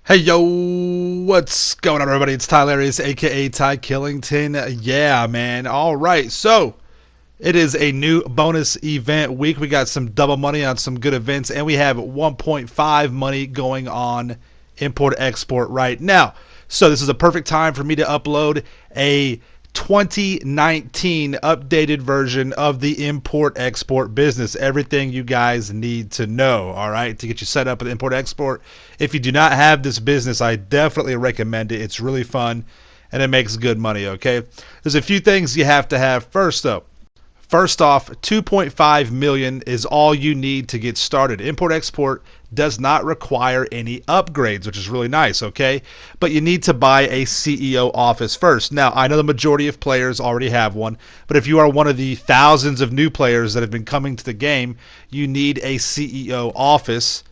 Hey yo, what's going on everybody? It's Tylarious, aka Ty Killington. Yeah, man. Alright, so it is a new bonus event week. We got some double money on some good events, and we have 1.5 money going on import export right now. So this is a perfect time for me to upload a 2019 updated version of the import export business. Everything you guys need to know, all right, to get you set up with import export. If you do not have this business, I definitely recommend it. It's really fun and it makes good money, okay? There's a few things you have to have first though. First off, 2.5 million is all you need to get started. Import export does not require any upgrades, which is really nice, okay? But you need to buy a CEO office first. Now, I know the majority of players already have one, but if you are one of the thousands of new players that have been coming to the game, you need a CEO office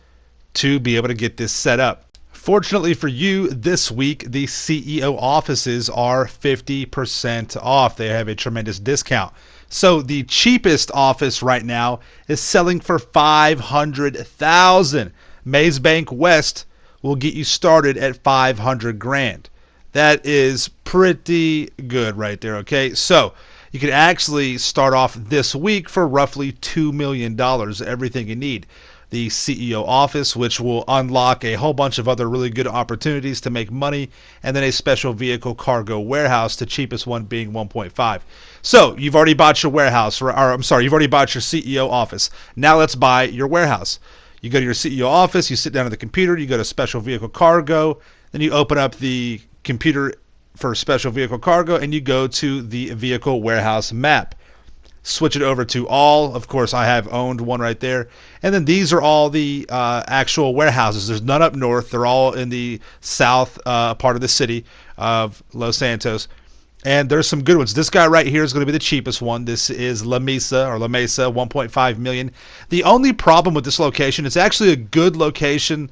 to be able to get this set up. Fortunately for you, this week the CEO offices are 50% off. They have a tremendous discount. So the cheapest office right now is selling for $500,000. Maze Bank West will get you started at 500 grand. That is pretty good right there, okay? So you can actually start off this week for roughly $2 million, everything you need. The CEO office, which will unlock a whole bunch of other really good opportunities to make money, and then a special vehicle cargo warehouse, the cheapest one being 1.5. So you've already bought your warehouse, or I'm sorry, you've already bought your CEO office. Now let's buy your warehouse. You go to your CEO office, you sit down at the computer, you go to special vehicle cargo, then you open up the computer for special vehicle cargo, and you go to the vehicle warehouse map. Switch it over to all. Of course, I have owned one right there. And then these are all the actual warehouses. There's none up north. They're all in the south part of the city of Los Santos. And there's some good ones. This guy right here is going to be the cheapest one. This is La Mesa, 1.5 million. The only problem with this location, it's actually a good location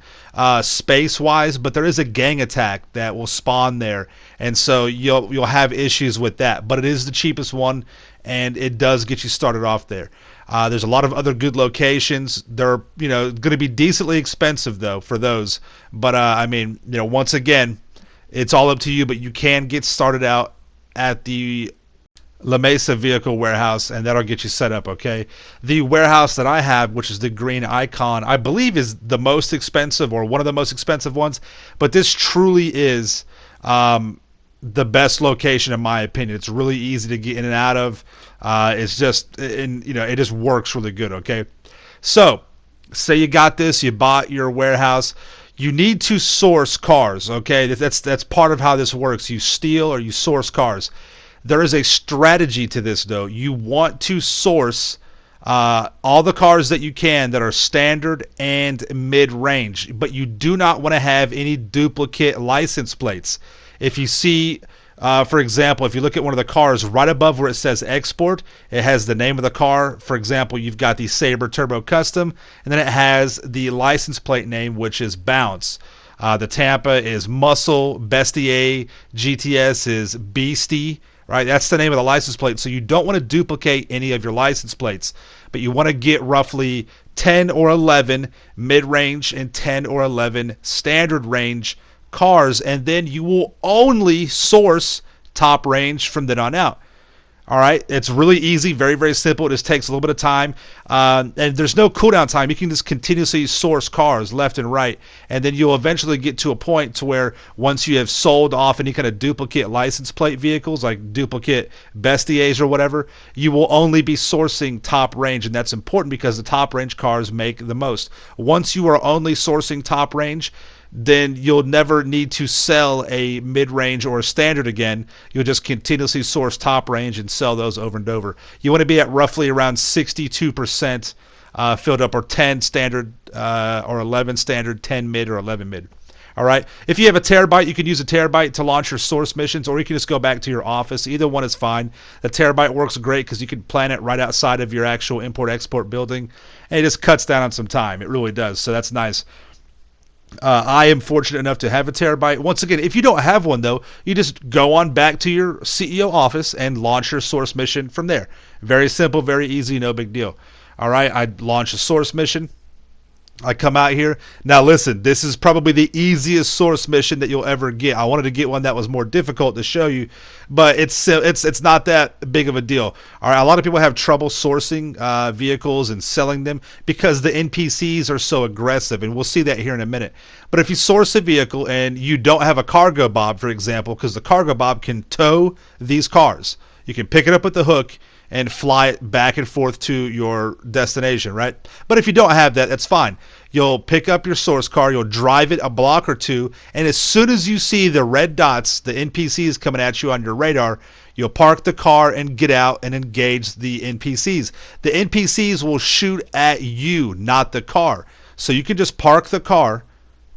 space-wise, but there is a gang attack that will spawn there, and so you'll have issues with that. But it is the cheapest one, and it does get you started off there. There's a lot of other good locations. They're going to be decently expensive though for those. But I mean, once again, it's all up to you. But you can get started out at the La Mesa vehicle warehouse, and that'll get you set up, okay? The warehouse that I have, which is the green icon, I believe is the most expensive or one of the most expensive ones, but this truly is the best location in my opinion. It's really easy to get in and out of. It's just, it just works really good, okay? So, say you got this, you bought your warehouse. You need to source cars, okay? That's part of how this works. You steal or you source cars. There is a strategy to this, though. You want to source all the cars that you can that are standard and mid-range, but you do not want to have any duplicate license plates. If you see, for example, if you look at one of the cars right above where it says export, it has the name of the car. For example, you've got the Sabre Turbo Custom, and then it has the license plate name, which is Bounce. The Tampa is Muscle, Bestier, GTS is Beastie, right? That's the name of the license plate. So you don't want to duplicate any of your license plates, but you want to get roughly 10 or 11 mid-range and 10 or 11 standard range cars, and then you will only source top range from then on out. All right, it's really easy, very, very simple. It just takes a little bit of time, and there's no cooldown time. You can just continuously source cars left and right, and then you'll eventually get to a point to where once you have sold off any kind of duplicate license plate vehicles, like duplicate Bestiers or whatever, you will only be sourcing top range, and that's important because the top range cars make the most. Once you are only sourcing top range, then you'll never need to sell a mid-range or a standard again. You'll just continuously source top range and sell those over and over. You want to be at roughly around 62% filled up, or 10 standard or 11 standard, 10 mid, or 11 mid. All right. If you have a terabyte, you can use a terabyte to launch your source missions, or you can just go back to your office. Either one is fine. The terabyte works great because you can plan it right outside of your actual import-export building, and it just cuts down on some time. It really does. So that's nice. I am fortunate enough to have a terabyte. Once again, if you don't have one, though, you just go on back to your CEO office and launch your source mission from there. Very simple, very easy, no big deal. All right, I launch a source mission. I come out here. Now listen, this is probably the easiest source mission that you'll ever get. I wanted to get one that was more difficult to show you, but it's not that big of a deal. All right, a lot of people have trouble sourcing vehicles and selling them because the NPCs are so aggressive, and we'll see that here in a minute. But if you source a vehicle and you don't have a cargo bob, for example, because the cargo bob can tow these cars, you can pick it up with the hook and fly it back and forth to your destination, right? But if you don't have that, that's fine. You'll pick up your source car, you'll drive it a block or two, and as soon as you see the red dots, the NPCs coming at you on your radar, you'll park the car and get out and engage the NPCs. The NPCs will shoot at you, not the car. So you can just park the car,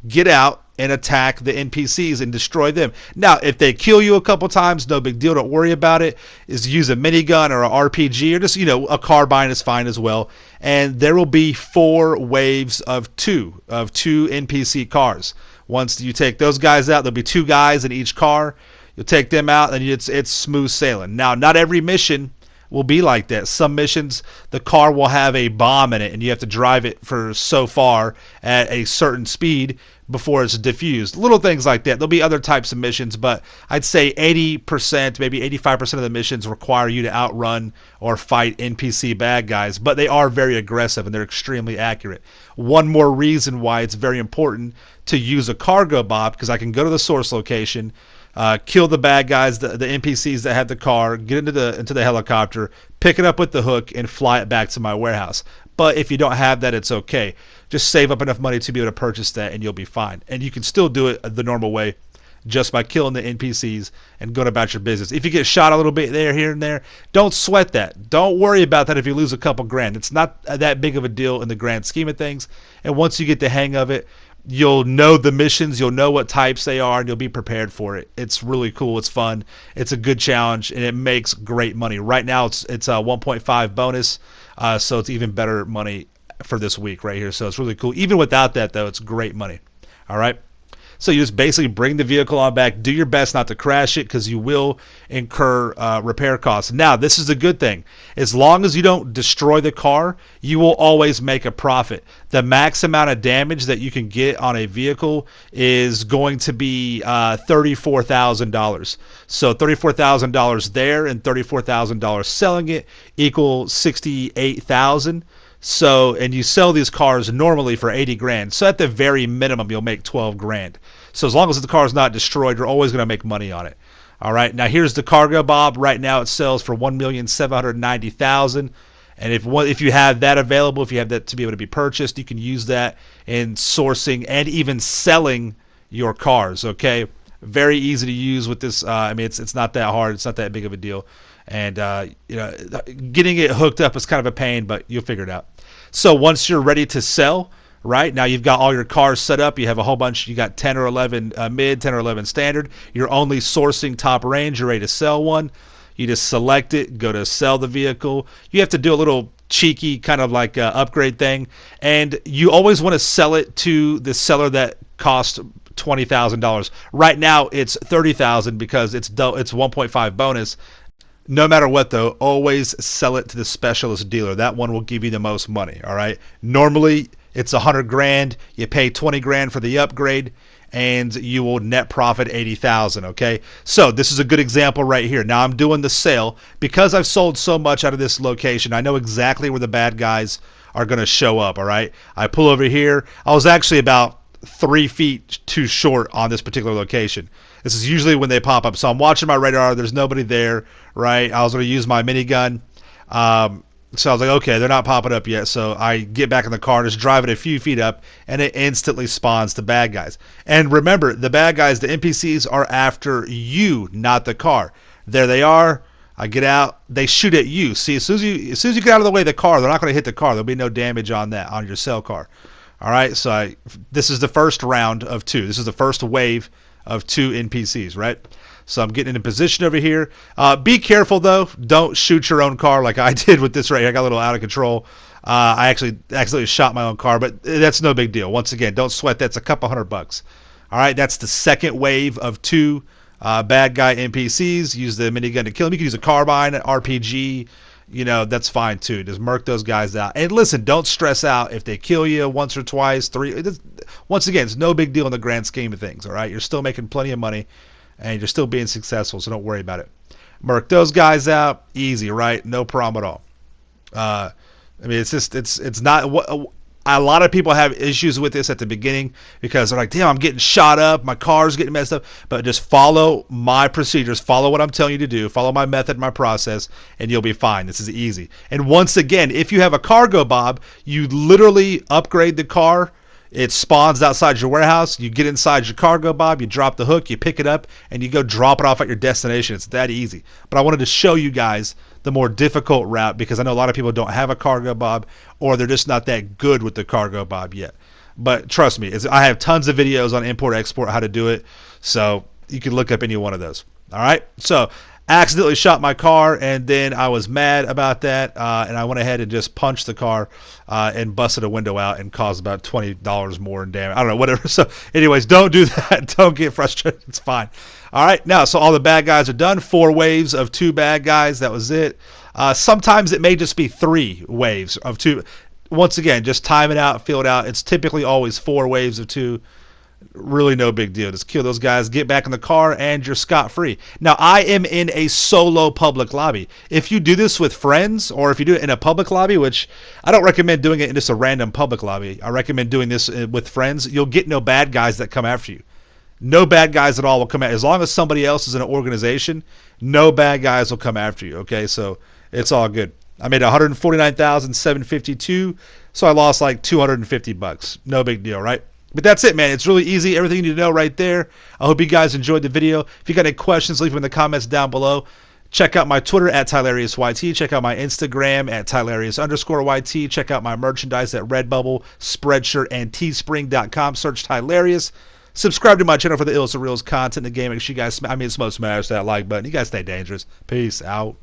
get out, and attack the NPCs and destroy them. Now, if they kill you a couple times, no big deal. Don't worry about it. Is use a minigun or an RPG or just, a carbine is fine as well. And there will be 4 waves of two NPC cars. Once you take those guys out, there'll be 2 guys in each car. You'll take them out, and it's smooth sailing. Now, not every mission will be like that. Some missions, the car will have a bomb in it, and you have to drive it for so far at a certain speed before it's diffused. Little things like that. There'll be other types of missions, but I'd say 80%, maybe 85% of the missions require you to outrun or fight NPC bad guys, but they are very aggressive and they're extremely accurate. One more reason why it's very important to use a cargo bob, because I can go to the source location, kill the bad guys, the NPCs that have the car, get into the helicopter, pick it up with the hook, and fly it back to my warehouse. But if you don't have that, it's okay. Just save up enough money to be able to purchase that, and you'll be fine. And you can still do it the normal way, just by killing the NPCs and going about your business. If you get shot a little bit there, here and there, don't sweat that. Don't worry about that if you lose a couple grand. It's not that big of a deal in the grand scheme of things. And once you get the hang of it, you'll know the missions, you'll know what types they are, and you'll be prepared for it. It's really cool. It's fun. It's a good challenge, and it makes great money. Right now, it's a 1.5 bonus, so it's even better money for this week right here. So it's really cool. Even without that, though, it's great money. All right. So you just basically bring the vehicle on back. Do your best not to crash it, because you will incur repair costs. Now, this is the good thing. As long as you don't destroy the car, you will always make a profit. The max amount of damage that you can get on a vehicle is going to be $34,000. So $34,000 there and $34,000 selling it equals $68,000. So, and you sell these cars normally for 80 grand. So at the very minimum, you'll make 12 grand. So as long as the car is not destroyed, you're always going to make money on it. All right. Now here's the cargo bob. Right now it sells for $1,790,000. And if you have that available, if you have that to be able to be purchased, you can use that in sourcing and even selling your cars. Okay. Very easy to use with this. I mean, it's not that hard. It's not that big of a deal. And getting it hooked up is kind of a pain, but you'll figure it out. So once you're ready to sell, right, now you've got all your cars set up. You have a whole bunch. You got 10 or 11 mid, 10 or 11 standard. You're only sourcing top range. You're ready to sell one. You just select it, go to sell the vehicle. You have to do a little cheeky kind of like upgrade thing. And you always want to sell it to the seller that cost $20,000. Right now it's $30,000 because it's 1.5 bonus. No matter what, though, always sell it to the specialist dealer. That one will give you the most money. All right. Normally, it's 100 grand. You pay 20 grand for the upgrade, and you will net profit 80,000. Okay. So this is a good example right here. Now I'm doing the sale because I've sold so much out of this location. I know exactly where the bad guys are going to show up. All right. I pull over here. I was actually about 3 feet too short on this particular location. This is usually when they pop up. So I'm watching my radar. There's nobody there, right? I was going to use my minigun. So I was like, okay, they're not popping up yet. So I get back in the car, just drive it a few feet up, and it instantly spawns the bad guys. And remember, the bad guys, the NPCs, are after you, not the car. There they are. I get out. They shoot at you. See, as soon as you get out of the way of the car, they're not going to hit the car. There'll be no damage on that, on your cell car. All right, so this is the first round of 2. This is the first wave of 2 NPCs, right? So I'm getting in a position over here. Be careful, though. Don't shoot your own car like I did with this right here. I got a little out of control. I actually accidentally shot my own car, but that's no big deal. Once again, don't sweat. That's a couple $100. All right, that's the second wave of 2 bad guy NPCs. Use the minigun to kill them. You can use a carbine, an RPG, that's fine too. Just murk those guys out. And listen, don't stress out if they kill you once or twice, three. Once again, it's no big deal in the grand scheme of things, all right? You're still making plenty of money, and you're still being successful, so don't worry about it. Murk those guys out, easy, right? No problem at all. I mean, it's not what a lot of people have issues with this at the beginning because they're like, damn, I'm getting shot up, my car's getting messed up. But just follow my procedures, follow what I'm telling you to do, follow my method, my process, and you'll be fine. This is easy. And once again, if you have a cargo bob, you literally upgrade the car. It spawns outside your warehouse. You get inside your cargo bob, you drop the hook, you pick it up, and you go drop it off at your destination. It's that easy. But I wanted to show you guys the more difficult route because I know a lot of people don't have a cargo bob or they're just not that good with the cargo bob yet. But trust me, I have tons of videos on import export how to do it, so you can look up any one of those. All right, so accidentally shot my car, and then I was mad about that, and I went ahead and just punched the car and busted a window out and caused about $20 more in damage. I don't know, whatever. So anyways, don't do that. Don't get frustrated. It's fine. All right, now, so all the bad guys are done. 4 waves of 2 bad guys. That was it. Sometimes it may just be 3 waves of 2. Once again, just time it out, fill it out. It's typically always 4 waves of 2. Really no big deal. Just kill those guys, get back in the car, and you're scot-free. Now, I am in a solo public lobby. If you do this with friends, or if you do it in a public lobby, which I don't recommend doing it in just a random public lobby. I recommend doing this with friends. You'll get no bad guys that come after you. No bad guys at all will come out. As long as somebody else is in an organization, no bad guys will come after you, okay? So it's all good. I made $149,752, so I lost like $250. No big deal, right? But that's it, man. It's really easy. Everything you need to know right there. I hope you guys enjoyed the video. If you got any questions, leave them in the comments down below. Check out my Twitter at TylariousYT. Check out my Instagram at Tylarious_YT. Check out my merchandise at Redbubble, Spreadshirt, and Teespring.com. Search Tylarious. Subscribe to my channel for the illest of reels content in the game. Make sure you guys, smoke smash that like button. You guys stay dangerous. Peace out.